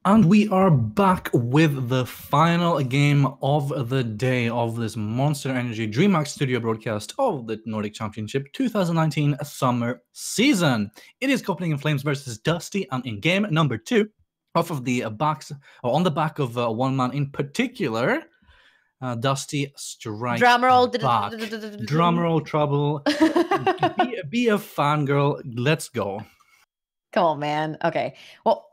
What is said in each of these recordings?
And we are back with the final game of the day of this Monster Energy DreamHack Studio broadcast of the Nordic Championship 2019 summer season. It is Copenhagen Flames versus Dusty, and in game number 2, off of the backs, or on the back of one man in particular, Dusty strikes Drumroll. back. Drumroll trouble. be a fangirl. Let's go. Come on, man. Okay. Well,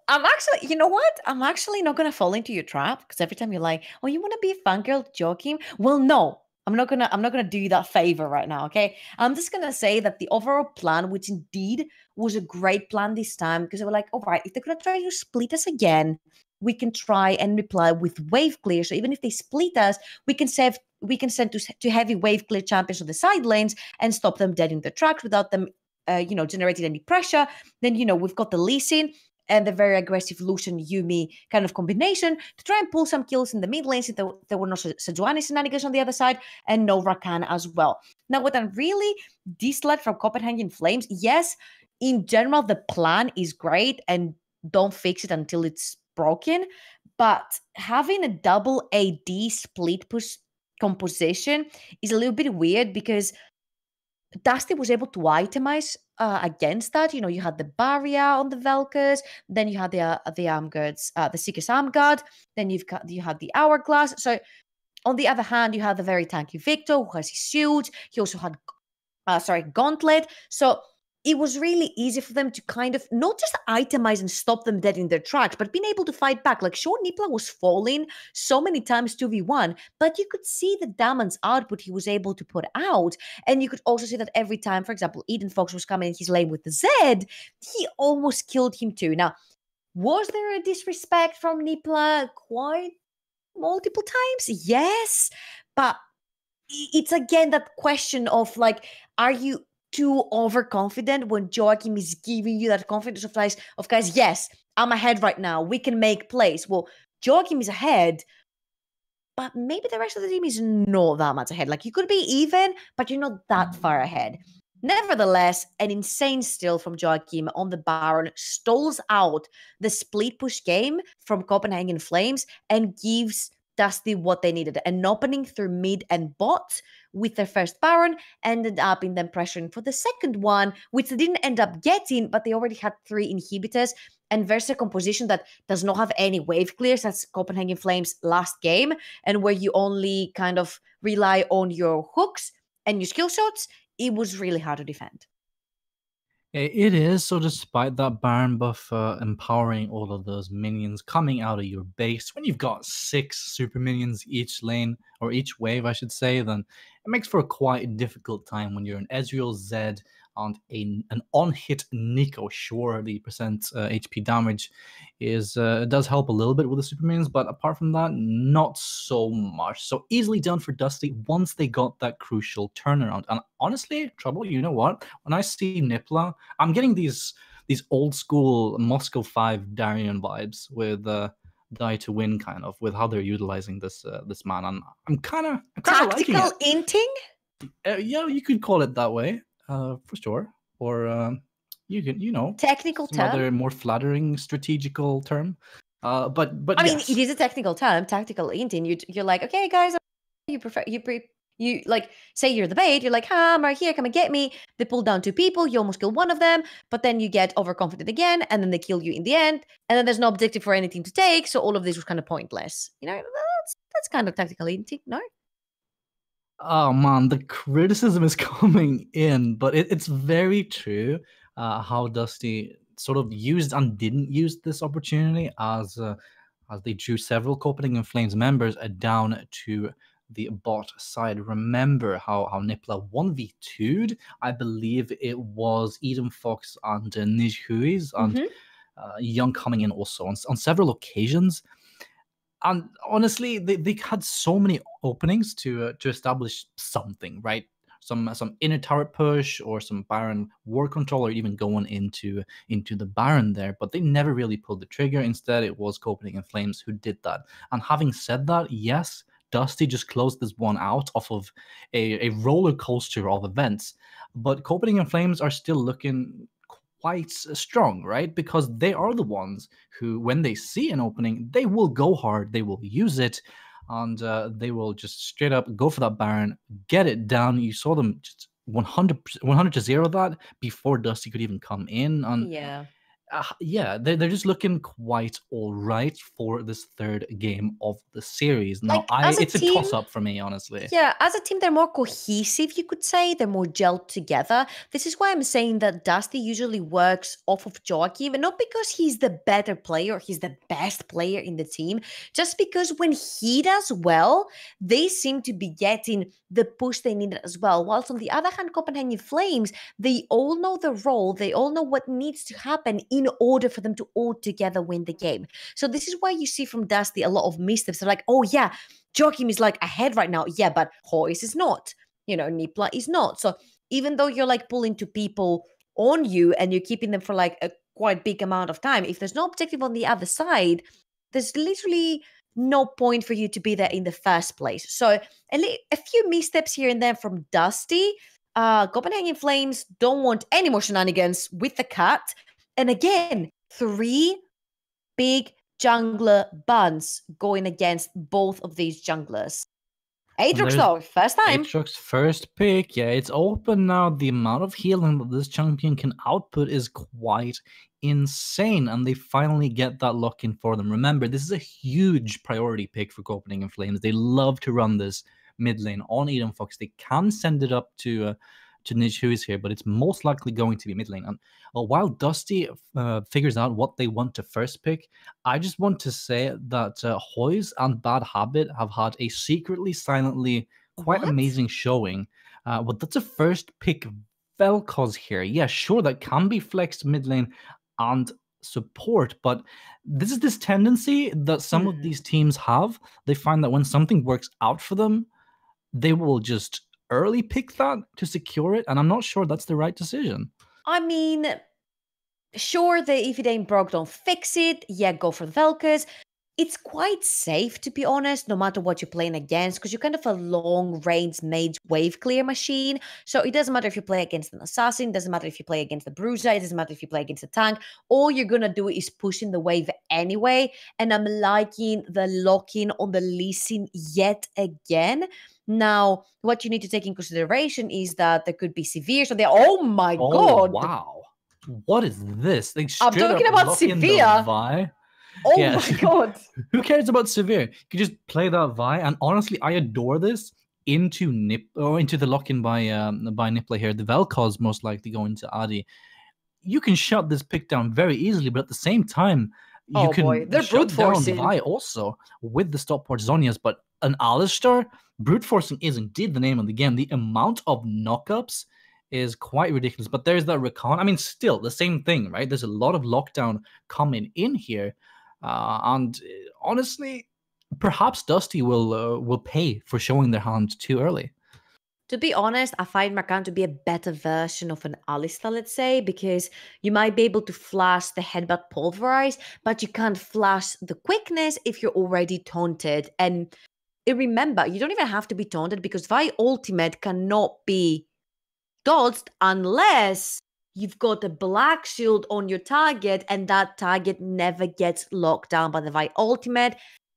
you know what? I'm actually not gonna fall into your trap because every time you're like, "Oh, you want to be a fangirl, Joachim?" Well, no, I'm not gonna do you that favor right now. Okay. I'm just gonna say that the overall plan, which indeed was a great plan this time, because they were like, "All right, if they're gonna try to split us again, we can try and reply with wave clear. So even if they split us, we can save." We can send to heavy wave clear champions on the side lanes and stop them dead in their tracks without them generated any pressure. Then, we've got the Lee Sin and the very aggressive Lucian Yumi kind of combination to try and pull some kills in the mid lanes if there were no Sejuani shenanigans on the other side, and no Rakan as well. Now, what I'm really dislike from Copenhagen Flames, yes, in general, the plan is great and don't fix it until it's broken, but having a double AD split push composition is a little bit weird because Dusty was able to itemize against that. You had the barrier on the Velkers, then you had the arm guards, the Seeker's arm guard, then you had the hourglass. So on the other hand, you had the very tanky Victor who has his shield. He also had Gauntlet. So it was really easy for them to kind of not just itemize and stop them dead in their tracks, but being able to fight back. Like, sure, Nipla was falling so many times 2v1, but you could see the damage output he was able to put out. And you could also see that every time, for example, Eden Fox was coming in his lane with the Zed, he almost killed him too. Now, was there a disrespect from Nipla quite multiple times? Yes, but it's again that question of like, are you too overconfident when Joachim is giving you that confidence of guys, yes, I'm ahead right now. We can make plays. Well, Joachim is ahead, but maybe the rest of the team is not that much ahead. Like, you could be even, but you're not that far ahead. Nevertheless, an insane steal from Joachim on the Baron stalls out the split push game from Copenhagen Flames and gives Dusty what they needed. An opening through mid and bot with their first Baron, ended up in them pressuring for the second one, which they didn't end up getting, but they already had 3 inhibitors. And versus a composition that does not have any wave clears, that's Copenhagen Flames last game, and where you only kind of rely on your hooks and your skill shots, it was really hard to defend. It is. So despite that Baron buff empowering all of those minions coming out of your base, when you've got 6 super minions each lane, or each wave I should say, then it makes for a quite difficult time when you're an Ezreal, Zed, and an on-hit Nico. Sure, the percent HP damage does help a little bit with the super minions, but apart from that, not so much. So easily done for Dusty once they got that crucial turnaround. And honestly, Trouble, you know what? When I see Nipla, I'm getting these old school Moscow 5 Darien vibes with die to win, kind of, with how they're utilizing this man. And I'm kind of liking it. Tactical inting? Yeah, you could call it that way, for sure. Or you can, technical term, other more flattering strategical term. But I mean, yes. it is a technical term, tactical inting. You're like, okay, guys, you like, say you're the bait, you're like, I'm right here, come and get me. They pull down 2 people, you almost kill one of them, but then you get overconfident again, and then they kill you in the end, and then there's no objective for any team to take, so all of this was kind of pointless. That's kind of tactical inting, no? Oh man, the criticism is coming in, but it's very true how Dusty sort of used and didn't use this opportunity as they drew several Copenhagen Flames members down to the bot side. Remember how Nipla 1v2'd, I believe it was Eden Fox and Nij Huiz, and Young coming in also on several occasions. And honestly, they had so many openings to establish something, right? Some inner turret push, or some Baron war control, or even going into the Baron there, but they never really pulled the trigger. Instead, it was Copenhagen Flames who did that. And having said that, yes, Dusty just closed this one out off of a roller coaster of events, but Copenhagen Flames are still looking quite strong, right? Because they are the ones who, when they see an opening, they will go hard, they will use it, and they will just straight up go for that Baron, get it down. You saw them just 100 to 0 that before Dusty could even come in. And Yeah. yeah, they're just looking quite all right for this third game of the series. Now, Like as a it's a team, toss up for me, honestly. yeah, as a team, they're more cohesive, you could say. They're more gelled together. This is why I'm saying that Dusty usually works off of Joachim, and not because he's the better player, he's the best player in the team, just because when he does well, they seem to be getting the push they needed as well. Whilst on the other hand, Copenhagen Flames, they all know the role, they all know what needs to happen in order for them to all together win the game. So this is why you see from Dusty a lot of missteps. They're like, oh yeah, Joachim is like ahead right now. Yeah, but Hoyce is not. Nipla is not. So even though you're like pulling two people on you and you're keeping them for like a quite big amount of time, if there's no objective on the other side, there's literally no point for you to be there in the first place. So a few missteps here and there from Dusty. Copenhagen Flames don't want any more shenanigans with the cat. And again, 3 big jungler buns going against both of these junglers. And Aatrox there's though, first time. Aatrox's first pick. Yeah, it's open now. The amount of healing that this champion can output is quite insane, and they finally get that lock in for them. Remember, this is a huge priority pick for Copenhagen Flames. They love to run this mid lane on Eden Fox. They can send it up to Niche, who is here, but it's most likely going to be mid lane. And while Dusty figures out what they want to first pick, I just want to say that Hoyce and Bad Habit have had a secretly, silently, quite What? amazing showing. But that's a first pick Vel'Koz here. Yeah, sure, that can be flexed mid lane and support, but this is this tendency that some of these teams have. They find that when something works out for them, they will just early pick that to secure it, and I'm not sure that's the right decision. I mean, sure, if it ain't broke, don't fix it. Yeah, go for the Vel'Koz. It's quite safe, to be honest, no matter what you're playing against, because you're kind of a long-range mage wave clear machine. So it doesn't matter if you play against an assassin, doesn't matter if you play against a bruiser, it doesn't matter if you play against a tank. All you're gonna do is push in the wave anyway. And I'm liking the lock-in on the Lee Sin yet again. Now, what you need to take in consideration is that there could be severe. So they're, oh my Oh, god. wow. What is this? They I'm straight talking up about lock in the severe. Vi. Oh Yeah. my god. Who cares about Severe? You can just play that Vi, and honestly, I adore this into into the lock-in by Nipla here. The Vel'Koz most likely going to Adi. You can shut this pick down very easily, but at the same time, you Oh boy, can they're brute shut down forcing. Vi also with the stopwatch Zonias. But an Alistar, brute forcing is indeed the name of the game. The amount of knockups is quite ridiculous. But there's that recon. I mean, still the same thing, right? There's a lot of lockdown coming in here, and honestly, perhaps Dusty will pay for showing their hand too early. To be honest, I find Markan to be a better version of an Alistar, let's say, because you might be able to flash the headbutt pulverize, but you can't flash the quickness if you're already taunted. And remember, you don't even have to be taunted because Vi ultimate cannot be dodged unless you've got a black shield on your target and that target never gets locked down by the Vi ultimate.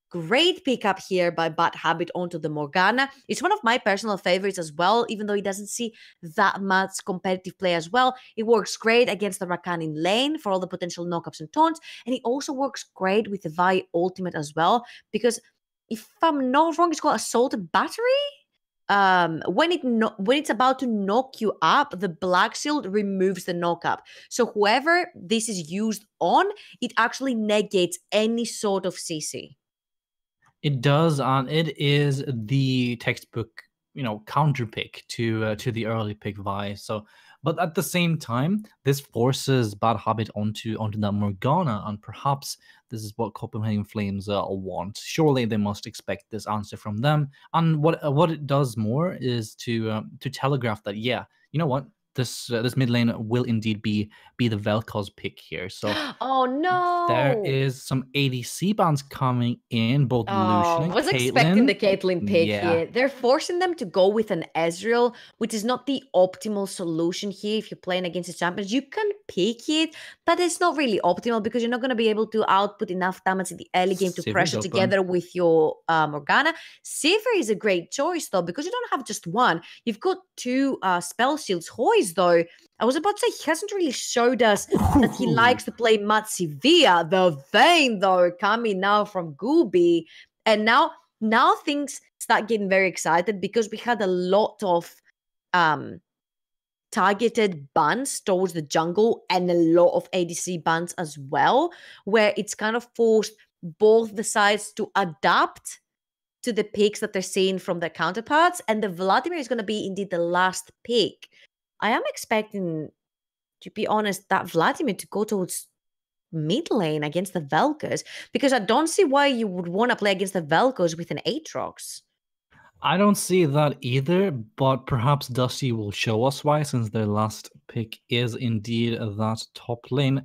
Great pickup here by Bad Habit onto the Morgana. It's one of my personal favorites as well, even though he doesn't see that much competitive play as well. It works great against the Rakan in lane for all the potential knockups and taunts, and it also works great with the Vi ultimate as well, because if I'm not wrong, it's called Assault Battery. When it's about to knock you up, the black shield removes the knockup. So whoever this is used on, it actually negates any sort of CC. It does, and it is the textbook, counter pick to the early pick Vi. So, but at the same time, this forces Bad Habit onto that Morgana, and perhaps this is what Copenhagen Flames want. Surely they must expect this answer from them. And what it does more is to telegraph that, yeah, you know what, this mid lane will indeed be the Vel'Koz pick here. So Oh there no! is some ADC bans coming in, both Lucian Oh, and was expecting the Caitlyn. Caitlyn pick Yeah, here. They're forcing them to go with an Ezreal, which is not the optimal solution here. If you're playing against the champions, you can pick it, but it's not really optimal because you're not going to be able to output enough damage in the early game to Sivir is pressure open. together with your Morgana. Sivir is a great choice though because you don't have just one. You've got two spell shields. Hoys though, I was about to say he hasn't really showed us that he likes to play Matsivia. The Vayne though coming now from Gooby. And now things start getting very excited because we had a lot of targeted bans towards the jungle and a lot of ADC bans as well, where it's kind of forced both the sides to adapt to the picks that they're seeing from their counterparts. And the Vladimir is going to be indeed the last pick. I am expecting, to be honest, that Vladimir to go towards mid lane against the Vel'Koz because I don't see why you would want to play against the Vel'Koz with an Aatrox. I don't see that either, but perhaps Dusty will show us why, since their last pick is indeed that top lane.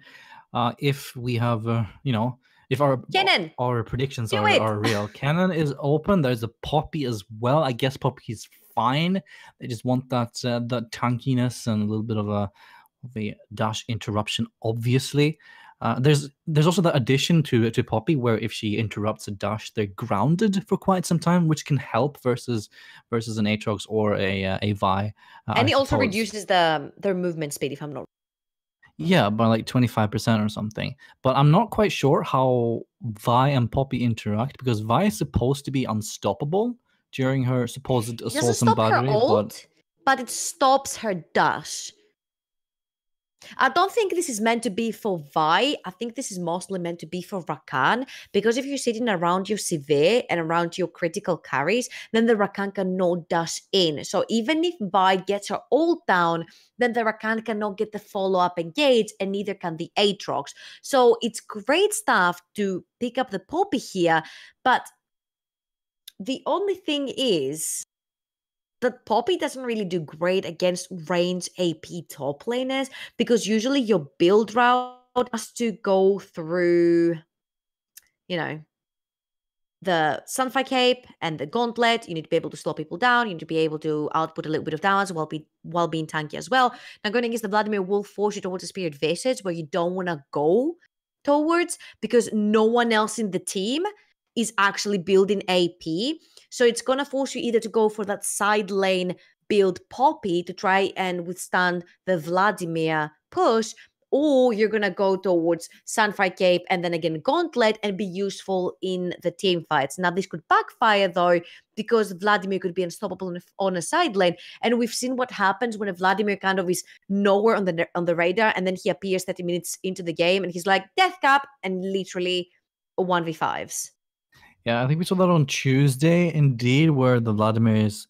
If we have, if Kennen, our predictions do it! are real, Cannon is open. There's a Poppy as well. I guess Poppy's fine. They just want that tankiness and a little bit of a dash interruption, obviously. There's also that addition to Poppy where if she interrupts a dash, they're grounded for quite some time, which can help versus an Aatrox or a Vi. And I it also suppose. reduces their movement speed, if I'm not. Yeah, by like 25% or something. But I'm not quite sure how Vi and Poppy interact because Vi is supposed to be unstoppable during her supposed It doesn't assault and stop her battery, ult, but it stops her dash. I don't think this is meant to be for Vi. I think this is mostly meant to be for Rakan. Because if you're sitting around your Sivir and around your critical carries, then the Rakan cannot dash in. So even if Vi gets her ult down, then the Rakan cannot get the follow-up engage, and neither can the Aatrox. So it's great stuff to pick up the Poppy here. But the only thing is that Poppy doesn't really do great against range AP top laners because usually your build route has to go through, the Sunfire Cape and the Gauntlet. You need to be able to slow people down. You need to be able to output a little bit of damage while being tanky as well. Now, going against the Vladimir will force you towards a Spirit Visage where you don't want to go towards because no one else in the team is actually building AP. So it's going to force you either to go for that side lane build Poppy to try and withstand the Vladimir push, or you're going to go towards Sunfire Cape and then again Gauntlet and be useful in the team fights. Now, this could backfire though, because Vladimir could be unstoppable on a side lane. And we've seen what happens when a Vladimir kind of is nowhere on the radar and then he appears 30 minutes into the game and he's like, death cap, and literally 1v5s. Yeah, I think we saw that on Tuesday, indeed, where the Vladimir is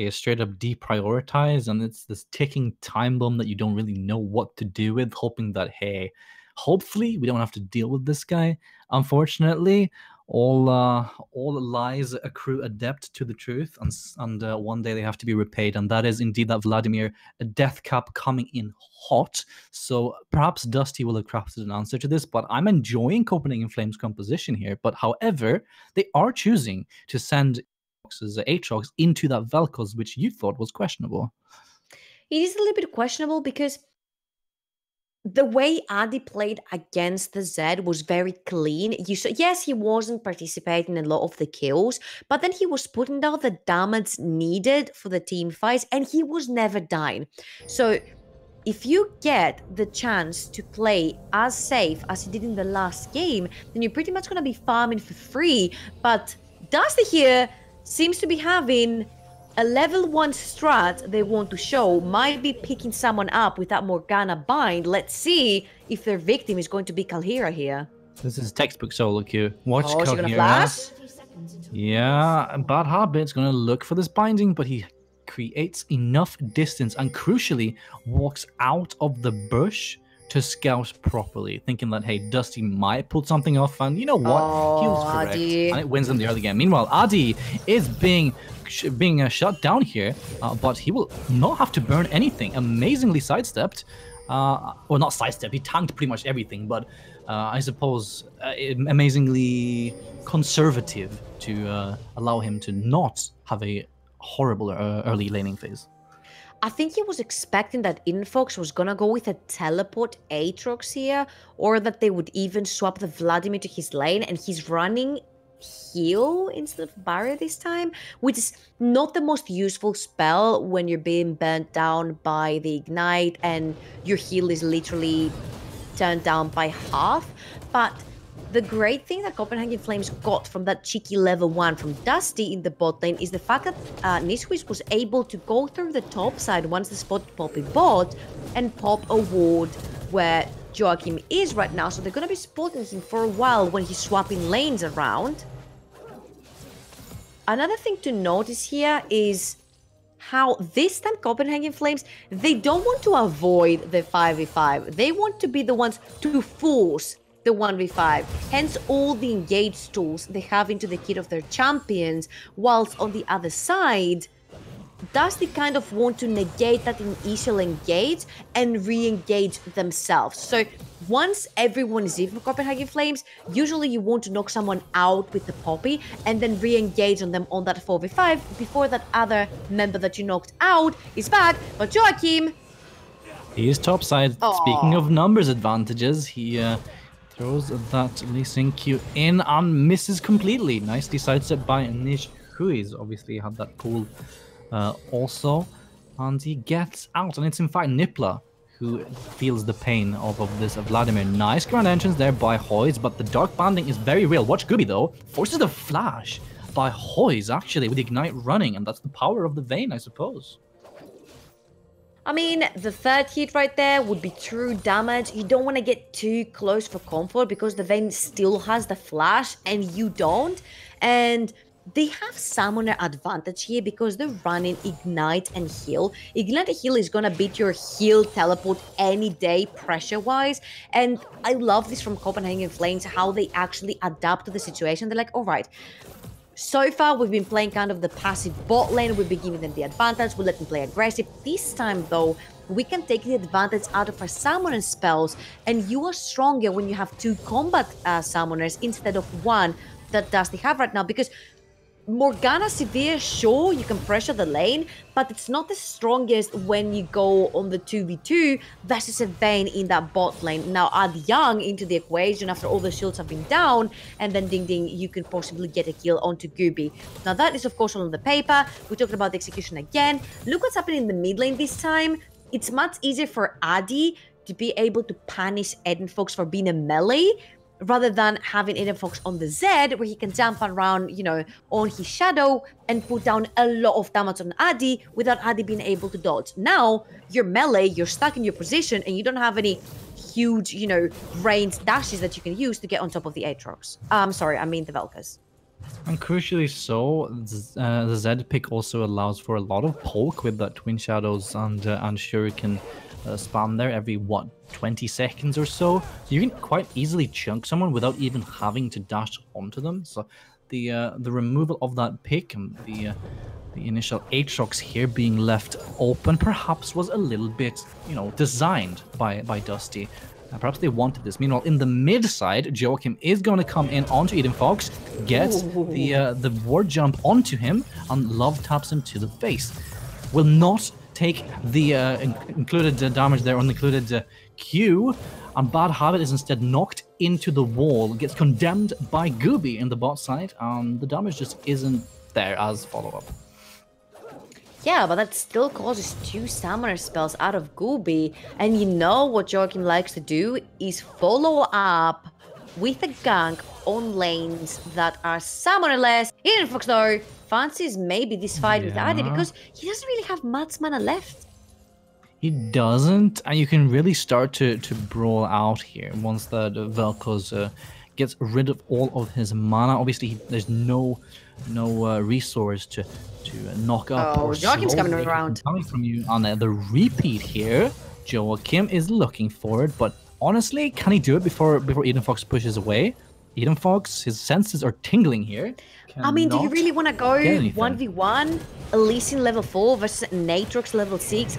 straight up deprioritized, and it's this ticking time bomb that you don't really know what to do with, hoping that, hey, hopefully we don't have to deal with this guy. Unfortunately, all lies accrue adept to the truth, and one day they have to be repaid, and that is indeed that Vladimir, a death cap coming in hot. So perhaps Dusty will have crafted an answer to this, but I'm enjoying Copenhagen in Flames composition here. But however, they are choosing to send Aatrox into that Vel'Koz, which you thought was questionable. It is a little bit questionable because the way Adi played against the Zed was very clean. Yes, he wasn't participating in a lot of the kills, but then he was putting down the damage needed for the team fights, and he was never dying. So if you get the chance to play as safe as he did in the last game, then you're pretty much going to be farming for free. But Dusty here seems to be having a level 1 strat they want to show, might be picking someone up with that Morgana bind. Let's see if their victim is going to be Kalhira here. This is textbook solo queue. Watch Kalhira. She gonna Kalhira. flash? Yeah, Bad Habit's gonna look for this binding, but he creates enough distance and crucially walks out of the bush to scout properly, thinking that, hey, Dusty might pull something off, and you know what? He was correct, Adi. and it wins in the early game. Meanwhile, Adi is being being shut down here, but he will not have to burn anything. Amazingly sidestepped. Well, not sidestepped, he tanked pretty much everything, but I suppose amazingly conservative to allow him to not have a horrible early laning phase. I think he was expecting that Infox was gonna go with a teleport Aatrox here, or that they would even swap the Vladimir to his lane, and he's running heal instead of barrier this time, which is not the most useful spell when you're being burnt down by the ignite and your heal is literally turned down by half. But the great thing that Copenhagen Flames got from that cheeky level 1 from Dusty in the bot lane is the fact that Niswish was able to go through the top side once the spot poppy bot and pop a ward where Joachim is right now, so they're going to be spotting him for a while when he's swapping lanes around. Another thing to notice here is how this time Copenhagen Flames, they don't want to avoid the 5v5. They want to be the ones to force the 1v5. Hence all the engage tools they have into the kit of their champions, whilst on the other side, Dusty kind of want to negate that initial engage and re-engage themselves. So once everyone is in for Copenhagen Flames, usually you want to knock someone out with the Poppy and then re-engage on them on that 4v5 before that other member that you knocked out is back. But Joachim... He is topside. Aww. Speaking of numbers advantages, he throws that Lee Sin Q in and misses completely. Nicely sidestepped by Nish, who is obviously had that cool also, and he gets out, and it's in fact Nippler who feels the pain of this Vladimir. Nice grand entrance there by Hoyes, but the dark banding is very real. Watch Gooby though, forces the flash by Hoyes actually with Ignite running, and that's the power of the Vayne, I suppose. I mean, the third hit right there would be true damage. You don't want to get too close for comfort because the Vayne still has the flash and you don't. And they have summoner advantage here because they're running Ignite and Heal. Ignite and Heal is gonna beat your Heal teleport any day pressure-wise. And I love this from Copenhagen Flames, how they actually adapt to the situation. They're like, all right, so far we've been playing kind of the passive bot lane. We've been giving them the advantage. We let them play aggressive. This time though, we can take the advantage out of our summoner spells. And you are stronger when you have 2 combat summoners instead of 1 that Dusty have right now, because Morgana Severe, sure, you can pressure the lane, but it's not the strongest when you go on the 2v2 versus a Vayne in that bot lane. Now add Young into the equation after all the shields have been down, and then ding ding, you can possibly get a kill onto Gooby. Now that is of course all on the paper. We talked about the execution again. Look what's happening in the mid lane this time. It's much easier for Addy to be able to punish Eden Fox for being a melee, rather than having Eden Fox on the Z, where he can jump around, you know, on his shadow and put down a lot of damage on Addy without Addy being able to dodge. Now, you're melee, you're stuck in your position, and you don't have any huge, you know, ranged dashes that you can use to get on top of the Aatrox. Sorry, I mean the Velkas. And crucially so, the Z pick also allows for a lot of poke with that Twin Shadows and Shuriken spam there every, what, 20 seconds or so. So you can quite easily chunk someone without even having to dash onto them. So the removal of that pick and the initial Aatrox here being left open perhaps was a little bit, you know, designed by Dusty. Perhaps they wanted this. Meanwhile, in the mid side, Joachim is going to come in onto Eden Fox, get the ward jump onto him, and love taps him to the face. Will not take the included damage there on the included Q, and Bad Habit is instead knocked into the wall, gets condemned by Gooby in the bot side, and the damage just isn't there as follow-up. Yeah, but that still causes 2 summoner spells out of Gooby, and you know what Joachim likes to do is follow up with a gank on lanes that are summonerless. Eden Fox though fancies maybe this fight with Addy because he doesn't really have much mana left. He doesn't, and you can really start to brawl out here once the Vel'Koz gets rid of all of his mana. Obviously, there's no resource to knock up. Oh, Joachim's coming around. Coming from you on the repeat here. Joachim is looking for it, but honestly, can he do it before Eden Fox pushes away? Eden Fox, his senses are tingling here. I mean, do you Cannot really want to go get anything. 1v1? Elysian level 4 versus Natrox level 6?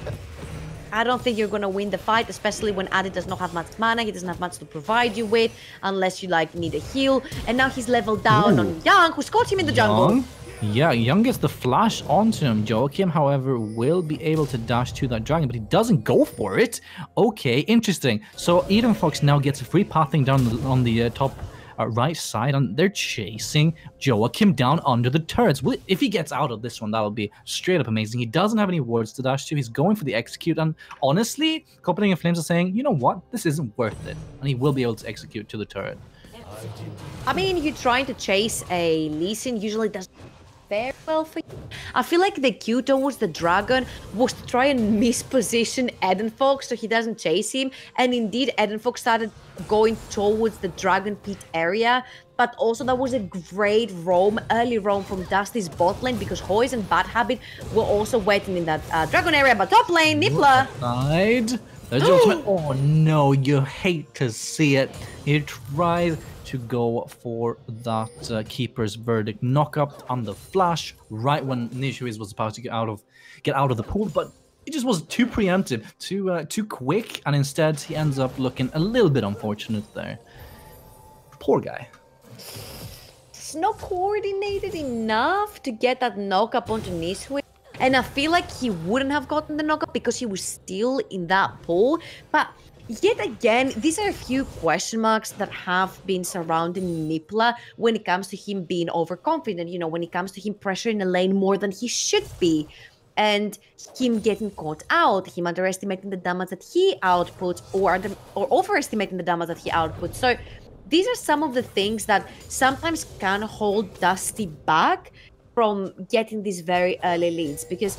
I don't think you're going to win the fight, especially when Adi does not have much mana. He doesn't have much to provide you with, unless you, like, need a heal. And now he's leveled down on Young, who's caught him in the jungle. Yeah, Young gets the flash onto him. Joachim, however, will be able to dash to that dragon, but he doesn't go for it. Okay, interesting. So Eden Fox now gets a free pathing down on the top right side, and they're chasing Joachim down under the turrets. If he gets out of this one, that'll be straight up amazing. He doesn't have any wards to dash to. He's going for the execute, and honestly, Copenhagen Flames are saying, you know what, this isn't worth it, and he will be able to execute to the turret. I mean, you trying to chase a Lee Sin usually does very well for you. I feel like the cue towards the dragon was to try and misposition Eden Fox so he doesn't chase him, and indeed Eden Fox started going towards the dragon pit area, but also that was a great early roam from Dusty's bot lane, because Hoys and Bad Habit were also waiting in that dragon area. But top lane, Nippla side. There's the ultimate. Oh no, you hate to see it. He tries to go for that Keeper's Verdict knockup on the flash right when Nishuiz was about to get out of the pool, but it just was too preemptive, too quick, and instead he ends up looking a little bit unfortunate there. Poor guy. It's not coordinated enough to get that knockup onto Nishuiz. And I feel like he wouldn't have gotten the knockup because he was still in that pool. But yet again, these are a few question marks that have been surrounding Nippla when it comes to him being overconfident, you know, when it comes to him pressuring the lane more than he should be. And him getting caught out, him underestimating the damage that he outputs, or overestimating the damage that he outputs. So these are some of the things that sometimes can hold Dusty back from getting these very early leads, because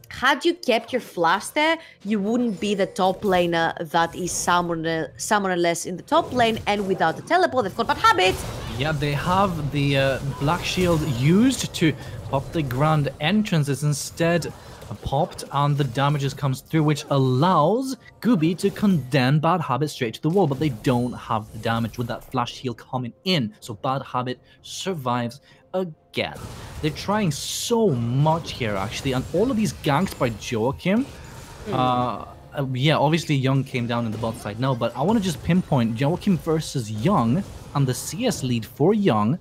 had you kept your flash there, you wouldn't be the top laner that is summonerless in the top lane, and without the teleport, they've got bad habits. Yeah, they have the Black Shield used to pop the grand entrances instead popped, and the damages comes through, which allows Gooby to condemn Bad Habit straight to the wall, but they don't have the damage with that flash heal coming in, so Bad Habit survives again. They're trying so much here, actually, and all of these ganks by Joachim. Yeah, obviously Young came down in the bot side now, but I want to just pinpoint Joachim versus Young and the CS lead for Young.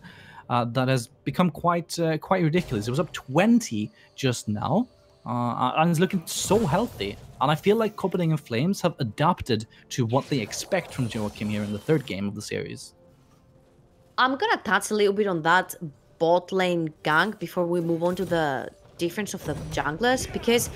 That has become quite ridiculous. It was up 20 just now, and it's looking so healthy. And I feel like Copenhagen Flames have adapted to what they expect from Joachim here in the third game of the series. I'm gonna touch a little bit on that bot lane gank before we move on to the difference of the junglers, because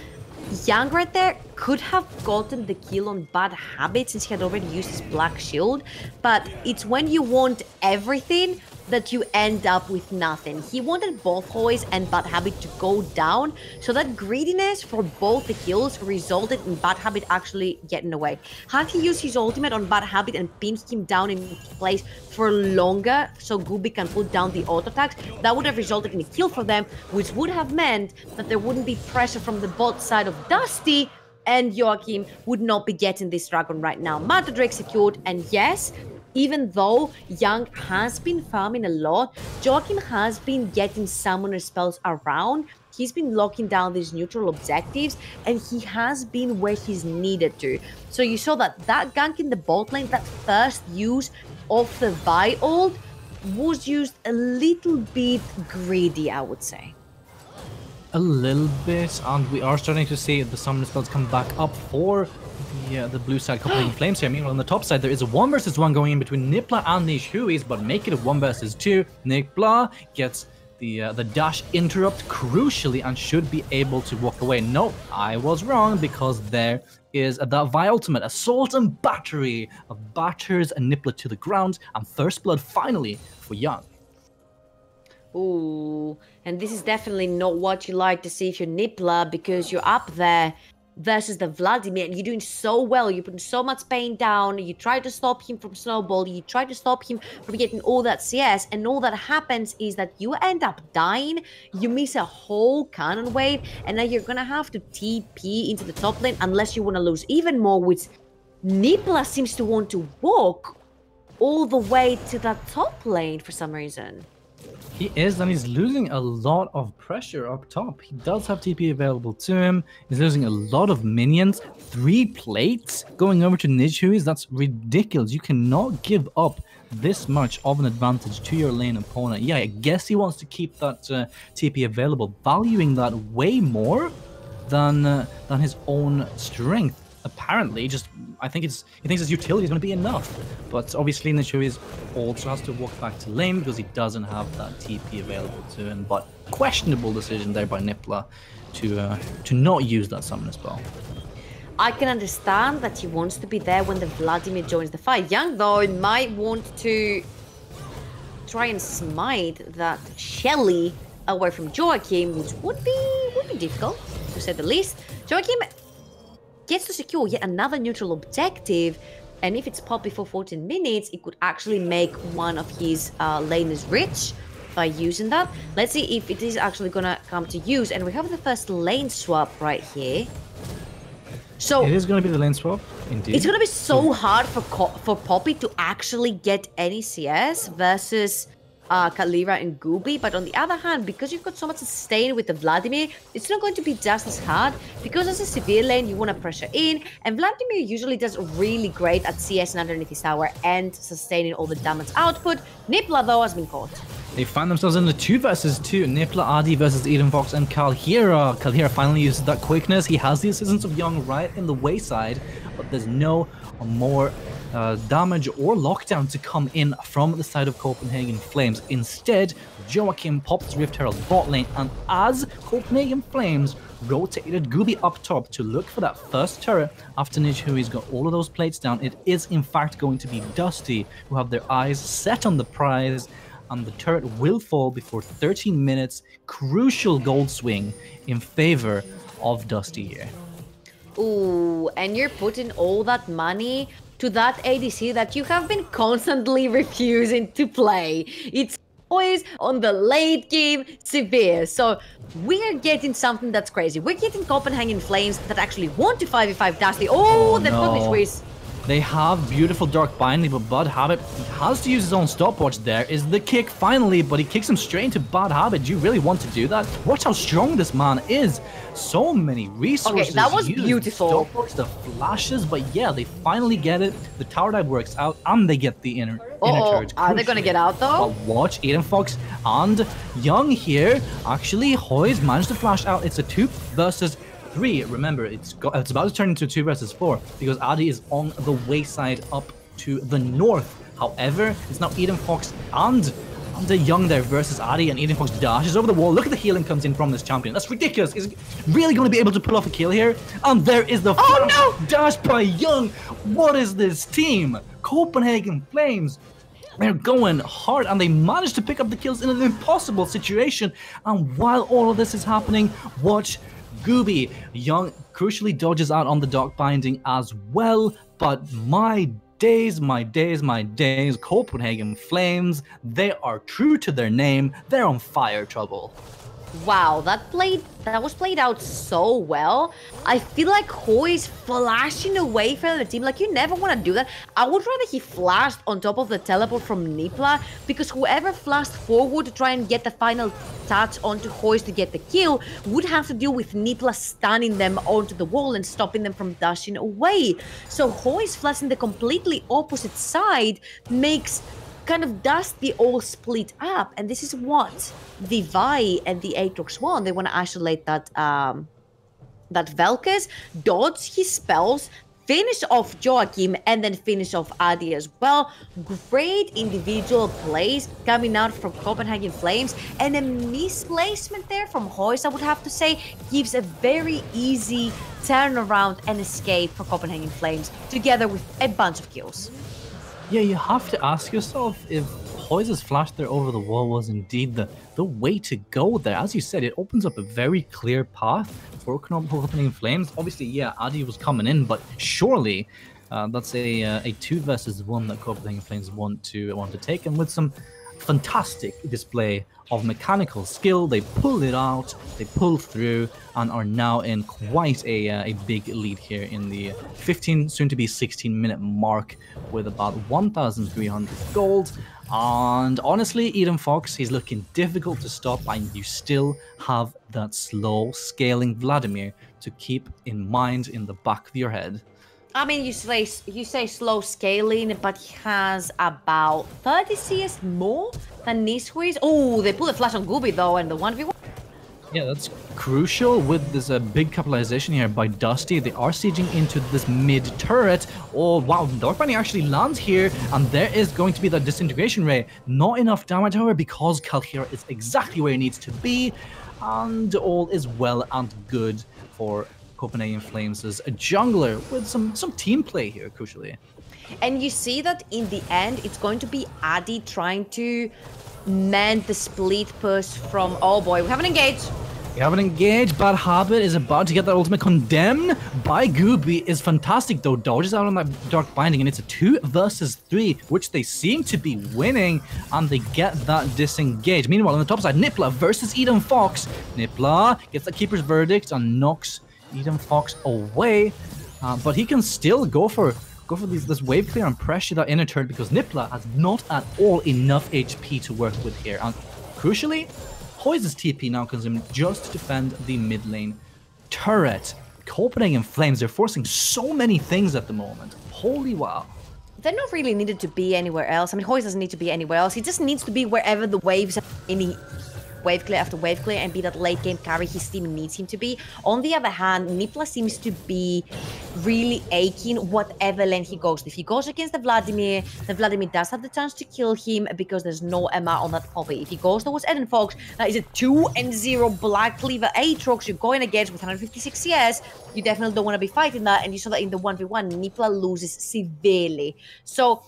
Young right there could have gotten the kill on Bad Habit since he had already used his Black Shield, but it's when you want everything that you end up with nothing. He wanted both Hoys and Bad Habit to go down, so that greediness for both the kills resulted in Bad Habit actually getting away. Had he used his ultimate on Bad Habit and pinned him down in place for longer so Gooby can put down the auto attacks, that would have resulted in a kill for them, which would have meant that there wouldn't be pressure from the bot side of Dusty, and Joachim would not be getting this dragon right now. Matador secured, and yes, even though Young has been farming a lot, Joachim has been getting summoner spells around. He's been locking down these neutral objectives, and he has been where he's needed to. So you saw that gank in the bot lane, that first use of the Vi ult, was used a little bit greedy, I would say. A little bit, and we are starting to see the summoner spells come back up for the blue side Copenhagen Flames here. Meanwhile, on the top side, there is a 1 versus 1 going in between Nippla and Nishuiz, but make it a 1 versus 2. Nippla gets the dash interrupt crucially and should be able to walk away. No, I was wrong, because there is that Vi ultimate. Assault and Battery batters Nippla to the ground, and First Blood finally for Young. Ooh, and this is definitely not what you like to see if you're Nippla, because you're up there versus the Vladimir, and you're doing so well. You're putting so much pain down. You try to stop him from snowball. You try to stop him from getting all that CS, and all that happens is that you end up dying. You miss a whole cannon wave, and now you're gonna have to TP into the top lane unless you want to lose even more, which Nippla seems to want to walk all the way to that top lane for some reason. He is, and he's losing a lot of pressure up top. He does have TP available to him. He's losing a lot of minions. 3 plates going over to Nijuis. That's ridiculous. You cannot give up this much of an advantage to your lane opponent. Yeah, I guess he wants to keep that TP available, valuing that way more than his own strength. Apparently, I think he thinks his utility is going to be enough. But obviously, Nijuis also has to walk back to lane because he doesn't have that TP available to him. But questionable decision there by Nipla to not use that summon spell. I can understand that he wants to be there when the Vladimir joins the fight. Young, though, might want to try and smite that Shelly away from Joachim, which would be difficult, to say the least. Joachim gets to secure yet another neutral objective, and if it's popped before 14 minutes, it could actually make one of his laners rich by using that. Let's see if it is actually gonna come to use, and we have the first lane swap right here. So it is going to be the lane swap, indeed. It's going to be so hard for Poppy to actually get any CS versus Kalira and Gooby, but on the other hand, because you've got so much sustain with the Vladimir, it's not going to be just as hard, because as a severe lane, you want to pressure in, and Vladimir usually does really great at CS and underneath his tower and sustaining all the damage output. Nipla, though, has been caught. They find themselves in the 2 versus 2. Nipla, Adi versus Eden Fox and Kalhira. Kalhira finally uses that quickness. He has the assistance of Young right in the wayside, but there's no more damage or lockdown to come in from the side of Copenhagen Flames. Instead, Joachim pops Rift Herald bot lane, and as Copenhagen Flames rotated Gooby up top to look for that first turret after Nijui's got all of those plates down, it is in fact going to be Dusty who have their eyes set on the prize, and the turret will fall before 13 minutes. Crucial gold swing in favor of Dusty here. Ooh, and you're putting all that money to that ADC that you have been constantly refusing to play. It's always on the late game severe. So we're getting something that's crazy. We're getting Copenhagen Flames that actually want to 5v5 Dusty. Oh, they've got this waste. They have beautiful Dark Binding, but Bad Habit has to use his own stopwatch. There is the kick finally, but he kicks him straight into Bad Habit. Do you really want to do that? Watch how strong this man is. So many resources. Okay, that was used. beautiful. Stopwatch, the flashes, but yeah, they finally get it. The tower dive works out, and they get the inner turret. Are they gonna get out though? But watch, Eden Fox and Young here. Actually, Hoy's managed to flash out. It's a 2 versus 3. Remember, it's about to turn into 2 versus 4 because Adi is on the wayside up to the north. However, it's now Eden Fox and the Young there versus Adi, and Eden Fox dashes over the wall. Look at the healing comes in from this champion. That's ridiculous. Is really going to be able to pull off a kill here? And there is the dash by Young. What is this team? Copenhagen Flames. They're going hard, and they managed to pick up the kills in an impossible situation. And while all of this is happening, watch Gooby. Young crucially dodges out on the Dark Binding as well, but my days, Copenhagen Flames, they are true to their name. They're on fire trouble. Wow, that was played out so well. I feel like Hoy's flashing away from the team. Like, you never want to do that. I would rather he flashed on top of the teleport from Nipla, because whoever flashed forward to try and get the final touch onto Hoy's to get the kill would have to deal with Nipla stunning them onto the wall and stopping them from dashing away. So Hoy's flashing the completely opposite side makes kind of Dusty all split up, and this is what the Vi and the Aatrox want. They want to isolate that Vel'Koz, dodge his spells, finish off Joachim, and then finish off Adi as well. Great individual plays coming out from Copenhagen Flames, and a misplacement there from Hoyce, I would have to say, gives a very easy turnaround and escape for Copenhagen Flames, together with a bunch of kills. Yeah, you have to ask yourself if Hoy's flash there over the wall was indeed the way to go there. As you said, it opens up a very clear path for Copenhagen Flames. Obviously, yeah, Adi was coming in, but surely that's a 2 versus 1 that Copenhagen Flames want to take. And with some fantastic display of mechanical skill. They pull it out, they pull through, and are now in quite a big lead here in the 15, soon to be 16-minute mark with about 1,300 gold. And honestly, Eden Fox, he's looking difficult to stop, and you still have that slow scaling Vladimir to keep in mind in the back of your head. I mean, you say slow scaling, but he has about 30 CS more than Niswiz. Oh, they pull the flash on Gooby though, and the 1v1. Yeah, that's crucial with this big capitalization here by Dusty. They are sieging into this mid turret. Oh, wow, Dark Bunny actually lands here, and there is going to be that disintegration ray. Not enough damage, however, because Kalhira is exactly where he needs to be, and all is well and good for Copenhagen Flames as a jungler with some team play here, crucially. And you see that in the end, it's going to be Addy trying to mend the split push from... Oh boy, we haven't engaged. We haven't engaged. Bad Habit is about to get that ultimate condemned by Gooby. Is fantastic though. Dodges out on that Dark Binding, and it's a 2 versus 3, which they seem to be winning, and they get that disengage. Meanwhile, on the top side, Nipla versus Eden Fox. Nipla gets the Keeper's Verdict and knocks Eden Fox away, but he can still go for this wave clear and pressure that inner turret, because Nipla has not at all enough HP to work with here. And crucially, Hoy's TP now comes in just to defend the mid lane turret. Copenhagen Flames, they're forcing so many things at the moment. Holy wow. They're not really needed to be anywhere else. I mean, Hoy doesn't need to be anywhere else. He just needs to be wherever the waves are in. Wave clear after wave clear and be that late game carry his team needs him to be. On the other hand, Nipla seems to be really aching whatever lane he goes. If he goes against the Vladimir does have the chance to kill him because there's no Emma on that Poppy. If he goes towards Eden Fox, that is a 2-0 Black Cleaver Aatrox you're going against with 156 CS. You definitely don't want to be fighting that, and you saw that in the 1v1, Nipla loses severely. So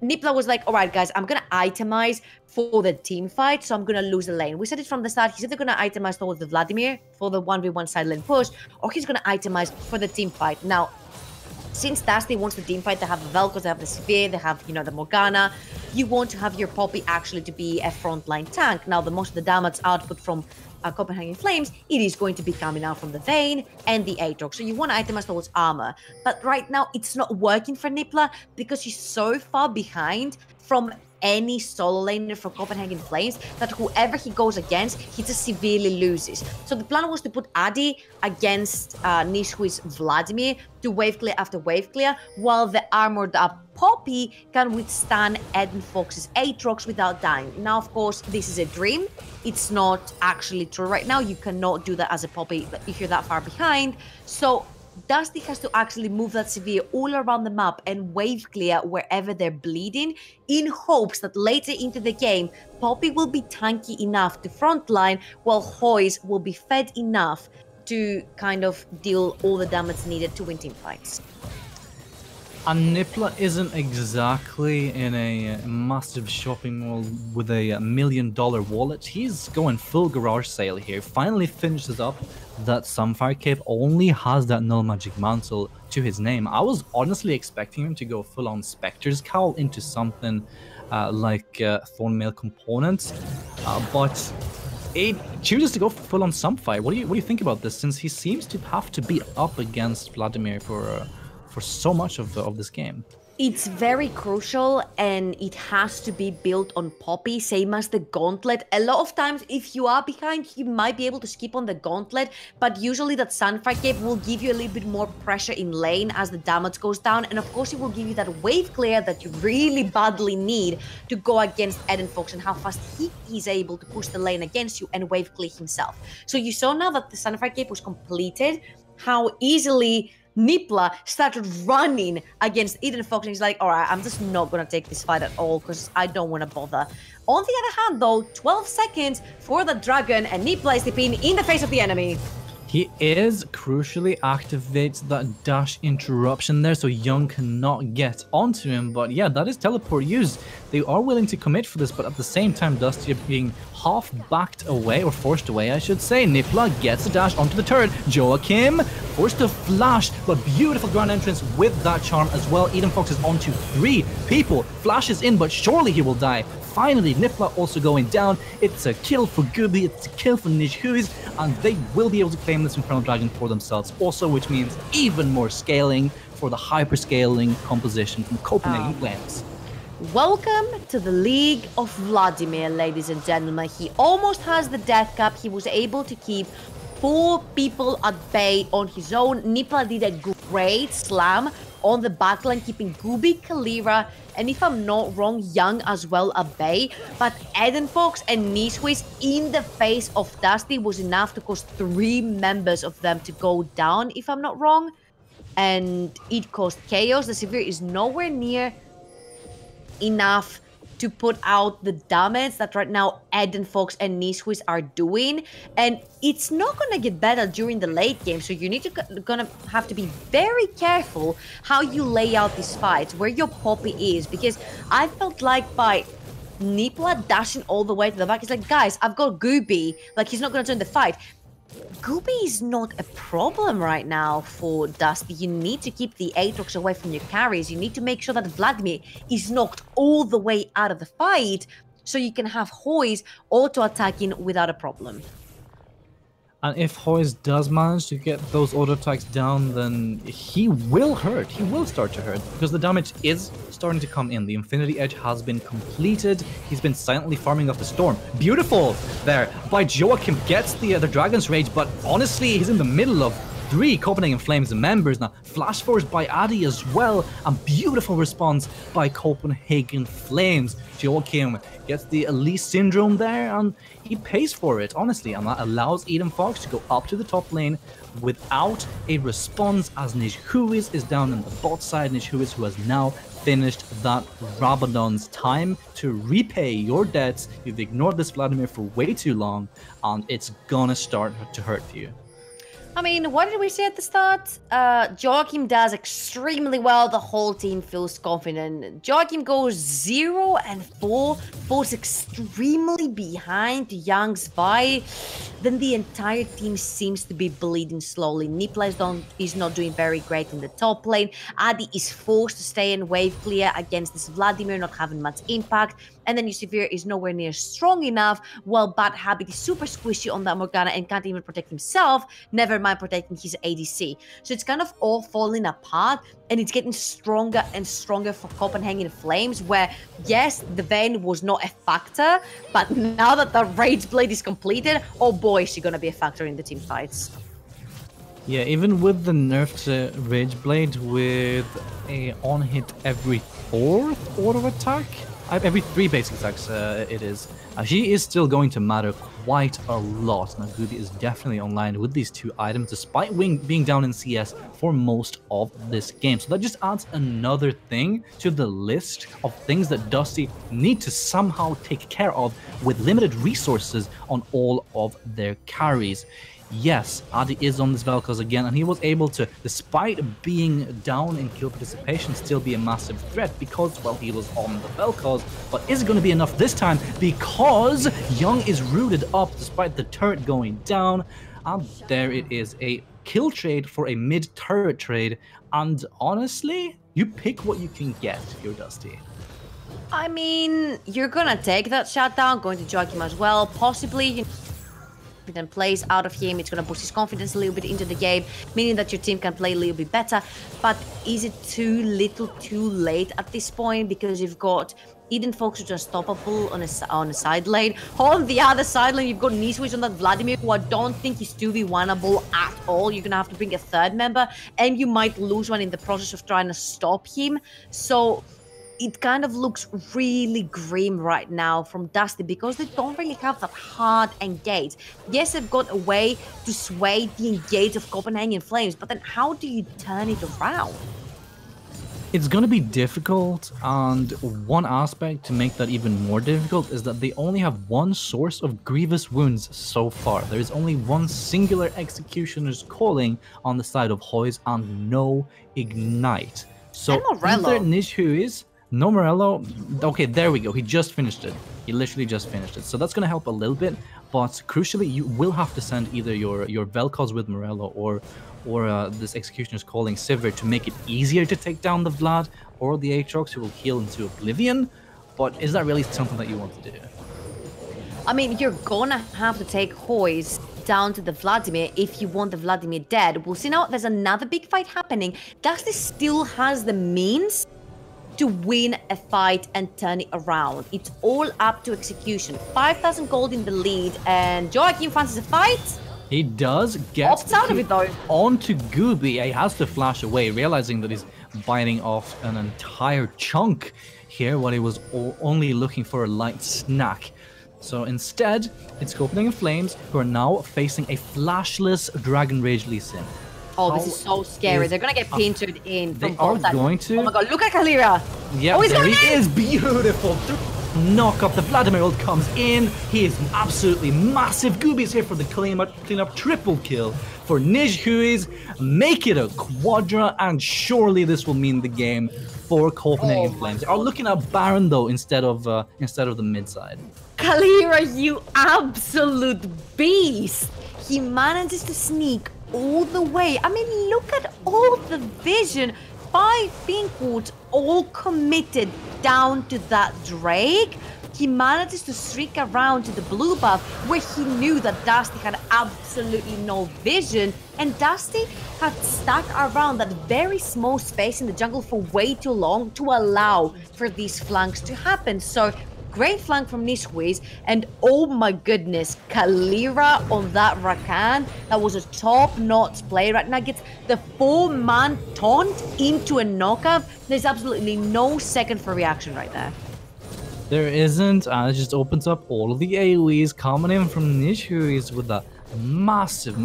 Nipla was like, all right, guys, I'm going to itemize for the team fight, so I'm going to lose the lane. We said it from the start. He's either going to itemize towards the Vladimir for the 1v1 side lane push, or he's going to itemize for the team fight. Now, since Dusty wants the team fight, they have the Velcos, they have the Sphere, they have, the Morgana. You want to have your Poppy actually to be a frontline tank. Now, the most of the damage output from Copenhagen Flames, it is going to be coming out from the Vayne and the Aatrox. So you want to itemize towards armor. But right now, it's not working for Nipla because he's so far behind from any solo laner for Copenhagen Flames that whoever he goes against, he just severely loses. So the plan was to put Addy against Nishui's Vladimir to wave clear after wave clear, while the armored up Poppy can withstand Eden Fox's Aatrox without dying. Now, of course, this is a dream. It's not actually true right now. You cannot do that as a Poppy if you're that far behind. So Dusty has to actually move that Severe all around the map and wave clear wherever they're bleeding, in hopes that later into the game, Poppy will be tanky enough to frontline, while Hoys will be fed enough to kind of deal all the damage needed to win team fights. And Nipla isn't exactly in a massive shopping mall with a $1 million wallet. He's going full garage sale here. Finally finishes up that Sunfire Cape, only has that Null Magic Mantle to his name. I was honestly expecting him to go full on Spectre's Cowl into something like Thornmail Components, but he chooses to go full on Sunfire. What do you think about this, since he seems to have to be up against Vladimir for so much of this game? It's very crucial, and it has to be built on Poppy, same as the Gauntlet. A lot of times, if you are behind, you might be able to skip on the Gauntlet, but usually that Sunfire Cape will give you a little bit more pressure in lane as the damage goes down, and of course it will give you that wave clear that you really badly need to go against Eden Fox, and how fast he is able to push the lane against you and wave clear himself. So you saw now that the Sunfire Cape was completed, how easily Nipla started running against Eden Fox, and he's like, all right, I'm just not going to take this fight at all because I don't want to bother. On the other hand, though, 12 seconds for the Dragon, and Nipla is tipping in the face of the enemy. He is crucially activates that dash interruption there, so Young cannot get onto him. But yeah, that is teleport used. They are willing to commit for this, but at the same time, Dusty being half backed away, or forced away, I should say. Nipla gets a dash onto the turret. Joachim forced to flash, but beautiful ground entrance with that charm as well. Eden Fox is onto 3 people. Flashes in, but surely he will die. finally, Nifla also going down. It's a kill for Gubi, it's a kill for Nijhuis, and they will be able to claim this Infernal Dragon for themselves also, which means even more scaling for the hyper-scaling composition from Copenhagen Flames. Welcome to the League of Vladimir, ladies and gentlemen. He almost has the death cap. He was able to keep 4 people at bay on his own. Nipla did a great slam on the backline, keeping Gubi, Kalira, and if I'm not wrong, Young as well at bay. But Eden Fox and Niswiz in the face of Dusty was enough to cause 3 members of them to go down, if I'm not wrong. And it caused chaos. The Severe is nowhere near enough to put out the damage that right now Eden Fox and Niswiz are doing, and it's not gonna get better during the late game. So you need to gonna have to be very careful how you lay out these fights, where your Poppy is, because I felt like by Nipla dashing all the way to the back, he's like, guys, I've got Gooby, like he's not gonna join the fight. Gooby is not a problem right now for Dusty. You need to keep the Aatrox away from your carries. You need to make sure that Vladimir is knocked all the way out of the fight so you can have Hoys auto-attacking without a problem. And if Hoys does manage to get those auto attacks down, then he will hurt. He will start to hurt because the damage is starting to come in. The Infinity Edge has been completed. He's been silently farming up the Storm. Beautiful there by Joachim, gets the Dragon's Rage, but honestly, he's in the middle of 3 Copenhagen Flames members now. Flash Force by Addy as well, and beautiful response by Copenhagen Flames. Joachim gets the Elise Syndrome there, and he pays for it, honestly, and that allows Eden Fox to go up to the top lane without a response, as Nijhuis is down in the bot side. Nijhuis, who has now finished that Rabadon's time to repay your debts. You've ignored this Vladimir for way too long, and it's gonna start to hurt you. I mean, what did we say at the start? Joachim does extremely well. The whole team feels confident. Joachim goes 0-4, falls extremely behind Young's Vi. Then the entire team seems to be bleeding slowly. Nipla is not doing very great in the top lane. Adi is forced to stay in wave clear against this Vladimir, not having much impact. And then Yusufir is nowhere near strong enough, while Bad Habit is super squishy on that Morgana and can't even protect himself, never mind protecting his ADC. So it's kind of all falling apart, and it's getting stronger and stronger for Copenhagen Flames, where, yes, the Vayne was not a factor, but now that the Rage Blade is completed, oh boy, is she gonna be a factor in the team fights. Yeah, even with the nerfed Rage Blade, with a on-hit every 4th auto attack, every 3 basic attacks it is, she is still going to matter quite a lot. Now, Gubi is definitely online with these 2 items, despite being down in CS for most of this game. So that just adds another thing to the list of things that Dusty need to somehow take care of with limited resources on all of their carries. Yes, Adi is on this Vel'Koz again, and he was able to, despite being down in kill participation, still be a massive threat because, well, he was on the Vel'Koz. But is it going to be enough this time? Because Young is rooted up despite the turret going down. And there it is, a kill trade for a mid-turret trade. And honestly, you pick what you can get if you're Dusty. I mean, you're gonna take that shutdown, going to Joachim as well, possibly, and plays out of him. It's going to boost his confidence a little bit into the game, meaning that your team can play a little bit better. But is it too little too late at this point? Because you've got Eden Fox, who's unstoppable on a side lane. On the other side lane, you've got Niswiz on that Vladimir, who I don't think is 2v1able at all. You're going to have to bring a 3rd member, and you might lose one in the process of trying to stop him. So it kind of looks really grim right now from Dusty because they don't really have that hard engage. Yes, they've got a way to sway the engage of Copenhagen Flames, but then how do you turn it around? It's going to be difficult, and one aspect to make that even more difficult is that they only have one source of grievous wounds so far. There is only one singular Executioner's Calling on the side of Hoys and no Ignite. So either Nijhuis, no Morello. Okay, there we go. He just finished it. He literally just finished it. So that's going to help a little bit. But crucially, you will have to send either your Vel'Koz with Morello or this Executioner's Calling Sivir to make it easier to take down the Vlad or the Aatrox, who will heal into oblivion. but is that really something that you want to do? I mean, you're gonna have to take Hoist down to the Vladimir if you want the Vladimir dead. We'll see now, there's another big fight happening. Dusty still has the means to win a fight and turn it around. It's all up to execution. 5,000 gold in the lead, and Joachim fancies a fight. He does get Opts out of it though. onto Gooby. He has to flash away, realizing that he's biting off an entire chunk here while he was only looking for a light snack. So instead, it's Copenhagen in Flames, who are now facing a flashless Dragon Rage Lee Sin. Oh, this is so scary. They're gonna get pinchered in from both sides. Going to. Oh my god, look at Kalira! Yeah, oh, there he is! Beautiful! Knock up, the Vladimir ult comes in. He is absolutely massive. Gooby's here for the cleanup triple kill for Nijhuis. Make it a quadra, and surely this will mean the game for Copenhagen Flames. They are looking at Baron though instead of the mid side. Kalira, you absolute beast! He manages to sneak all the way. I mean, look at all the vision. 5 Pinkwood all committed down to that Drake. He manages to streak around to the blue buff where he knew that Dusty had absolutely no vision, and Dusty had stuck around that very small space in the jungle for way too long to allow for these flanks to happen. So great flank from Nishwiz, and oh my goodness, Kalira on that Rakan. That was a top-notch play. Right now gets the 4-man taunt into a knockup. There's absolutely no second for reaction right there. There isn't, and it just opens up all of the AoEs coming in from Nishwiz with that massive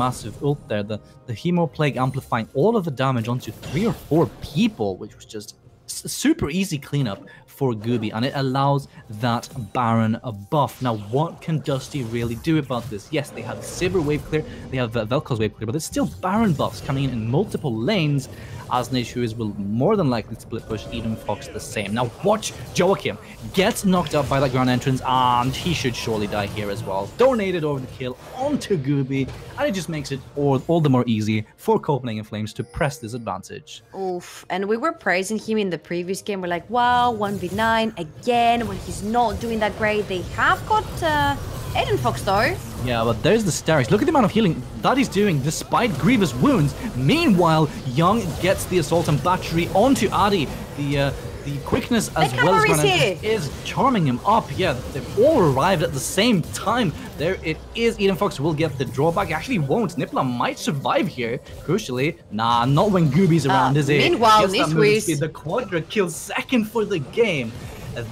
ult there. The Hemo Plague amplifying all of the damage onto 3 or 4 people, which was just super easy cleanup for Gooby, and it allows that Baron a buff. Now, what can Dusty really do about this? Yes, they have Saber wave clear, they have Vel'Koz wave clear, but there's still Baron buffs coming in multiple lanes, as Nishwiz will more than likely split push Eden Fox the same. Now watch, Joachim gets knocked up by that ground entrance, and he should surely die here as well. Donated over the kill onto Gooby, and it just makes it all the more easy for Copenhagen Flames to press this advantage. Oof, and we were praising him in the previous game. We're like, wow, 1v9 again when he's not doing that great. They have got Eden Fox though. Yeah, but there's the Starix. Look at the amount of healing that he's doing despite grievous wounds. Meanwhile, Young gets the assault and battery onto Adi. The quickness as well as is charming him up. Yeah, they've all arrived at the same time. There it is. Eden Fox will get the drawback. Actually won't. Nipla might survive here. Crucially, nah, not when Gooby's around, is it? Meanwhile, Nishwiz, the quadra kill second for the game.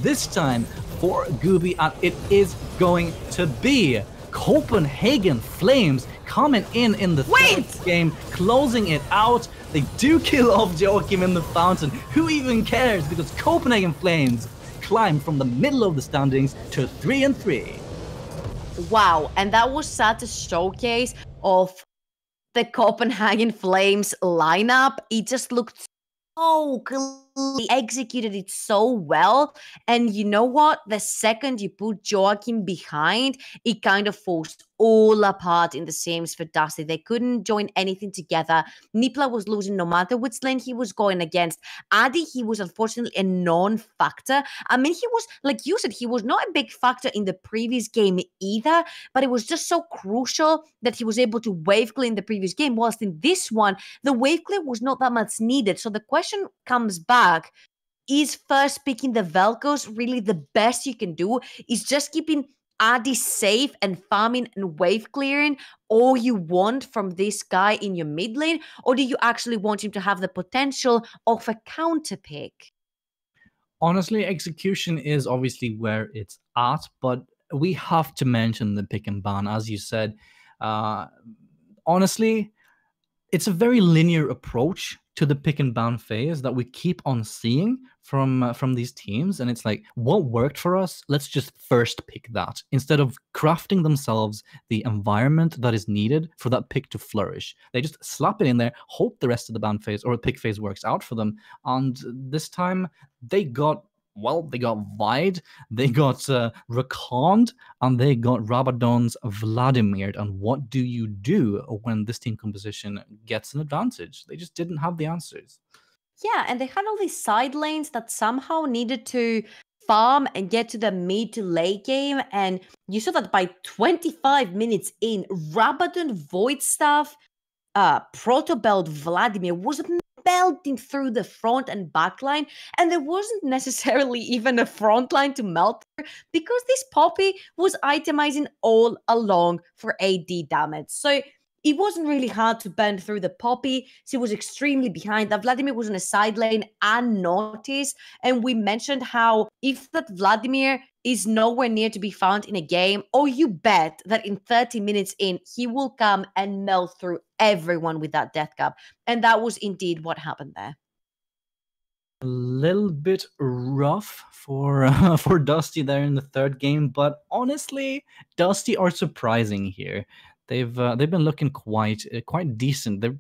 This time for Gooby, and it is going to be Copenhagen Flames coming in the third game, closing it out. They do kill off Joachim in the fountain. Who even cares? Because Copenhagen Flames climb from the middle of the standings to 3-3. Wow, and that was such a showcase of the Copenhagen Flames lineup. It just looked so clearly, executed it so well. And you know what? The second you put Joachim behind, it kind of falls all apart in the seams for Dusty. They couldn't join anything together. Nipla was losing no matter which lane he was going against. Adi, he was unfortunately a non-factor. I mean, he was, like you said, he was not a big factor in the previous game either, but it was just so crucial that he was able to wave clear in the previous game, whilst in this one, the wave clear was not that much needed. So the question comes back, is first picking the Vel'Koz really the best you can do? Is just keeping Adi safe and farming and wave clearing all you want from this guy in your mid lane? Or do you actually want him to have the potential of a counter pick? Honestly, execution is obviously where it's at, but we have to mention the pick and ban, as you said. Honestly, it's a very linear approach to the pick and ban phase that we keep on seeing from these teams, and it's like, what worked for us, let's just first pick that instead of crafting themselves the environment that is needed for that pick to flourish. They just slap it in there, hope the rest of the ban phase or pick phase works out for them, and this time they got Vide, they got Rakond, and they got Rabadon's Vladimir. And what do you do when this team composition gets an advantage? They just didn't have the answers. Yeah, and they had all these side lanes that somehow needed to farm and get to the mid to late game. And you saw that by 25 minutes in, Rabadon Void Staff, Protobelt Vladimir was melting through the front and back line, and there wasn't necessarily even a front line to melt through because this Poppy was itemizing all along for AD damage. So it wasn't really hard to bend through the Poppy. She was extremely behind. That Vladimir was in a side lane unnoticed. And we mentioned how if that Vladimir is nowhere near to be found in a game, or you bet that in 30 minutes in, he will come and melt through everyone with that death cap. And that was indeed what happened there. A little bit rough for for Dusty there in the third game, but honestly, Dusty are surprising here. They've been looking quite decent. They're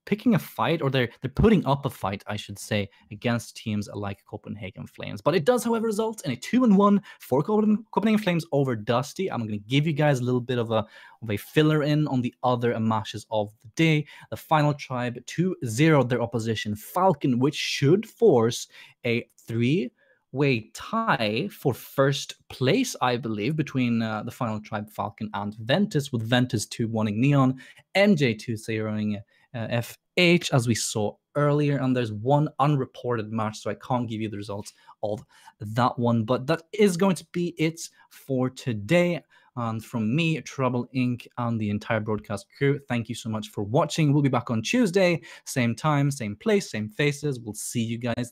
picking a fight, or they're putting up a fight, I should say, against teams like Copenhagen Flames. But it does, however, result in a 2-1 for Copenhagen Flames over Dusty. I'm going to give you guys a little bit of a filler in on the other matches of the day. The final tribe 2-0 their opposition Falcon, which should force a 3-way tie for first place, I believe, between the final tribe Falcon and Ventus, with Ventus 2-1ing Neon, MJ 2-0ing FH, as we saw earlier. And there's one unreported match, so I can't give you the results of that one. But that is going to be it for today. And from me, Trouble Inc., and the entire broadcast crew, thank you so much for watching. We'll be back on Tuesday, same time, same place, same faces. We'll see you guys then.